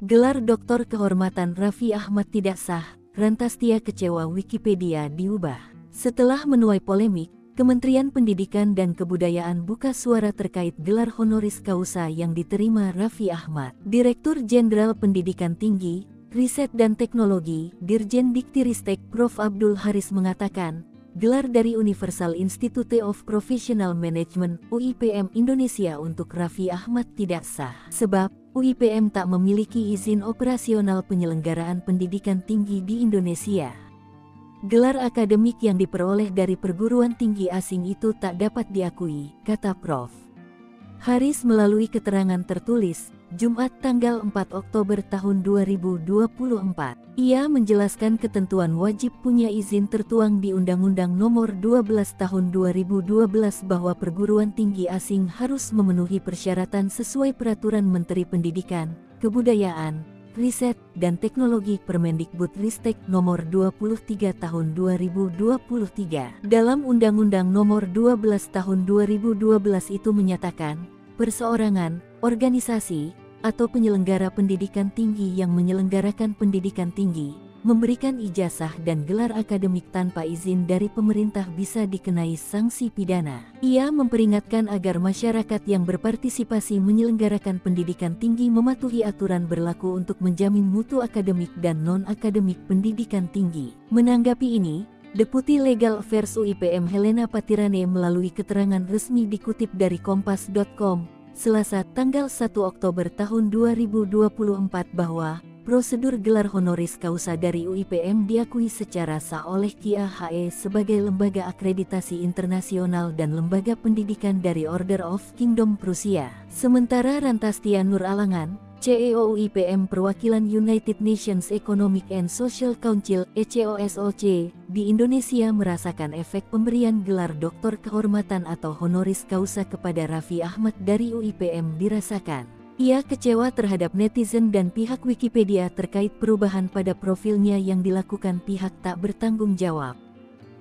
Gelar Doktor Kehormatan Raffi Ahmad tidak sah, Rantastia kecewa Wikipedia diubah. Setelah menuai polemik, Kementerian Pendidikan dan Kebudayaan buka suara terkait gelar honoris causa yang diterima Raffi Ahmad. Direktur Jenderal Pendidikan Tinggi, Riset dan Teknologi, Dirjen Diktiristek Prof. Abdul Haris mengatakan, gelar dari Universal Institute of Professional Management (UIPM) Indonesia untuk Raffi Ahmad tidak sah. Sebab, UIPM tak memiliki izin operasional penyelenggaraan pendidikan tinggi di Indonesia. Gelar akademik yang diperoleh dari perguruan tinggi asing itu tak dapat diakui, kata Prof. Haris melalui keterangan tertulis, Jumat tanggal 4 Oktober tahun 2024. Ia menjelaskan ketentuan wajib punya izin tertuang di Undang-Undang Nomor 12 Tahun 2012 bahwa perguruan tinggi asing harus memenuhi persyaratan sesuai Peraturan Menteri Pendidikan, Kebudayaan, Riset, dan Teknologi Permendikbudristek Nomor 23 Tahun 2023. Dalam Undang-Undang Nomor 12 Tahun 2012 itu menyatakan, perseorangan, organisasi, atau penyelenggara pendidikan tinggi yang menyelenggarakan pendidikan tinggi, memberikan ijazah dan gelar akademik tanpa izin dari pemerintah bisa dikenai sanksi pidana. Ia memperingatkan agar masyarakat yang berpartisipasi menyelenggarakan pendidikan tinggi mematuhi aturan berlaku untuk menjamin mutu akademik dan non-akademik pendidikan tinggi. Menanggapi ini, Deputi Legal Affairs UIPM Helena Patirane melalui keterangan resmi dikutip dari Kompas.com, Selasa tanggal 1 Oktober tahun 2024 bahwa prosedur gelar honoris causa dari UIPM diakui secara sah oleh KIAHE sebagai lembaga akreditasi internasional dan lembaga pendidikan dari Order of Kingdom Prusia. Sementara Rantastia Nur Alangan, CEO UIPM Perwakilan United Nations Economic and Social Council (ECOSOC) di Indonesia merasakan efek pemberian gelar doktor kehormatan atau honoris causa kepada Raffi Ahmad dari UIPM dirasakan. Ia kecewa terhadap netizen dan pihak Wikipedia terkait perubahan pada profilnya yang dilakukan pihak tak bertanggung jawab.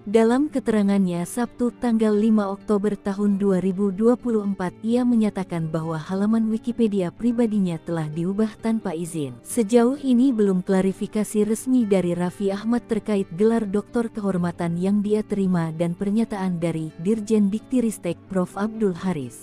Dalam keterangannya Sabtu tanggal 5 Oktober tahun 2024, ia menyatakan bahwa halaman Wikipedia pribadinya telah diubah tanpa izin. Sejauh ini belum klarifikasi resmi dari Raffi Ahmad terkait gelar doktor kehormatan yang dia terima dan pernyataan dari Dirjen Diktiristek Prof. Abdul Haris.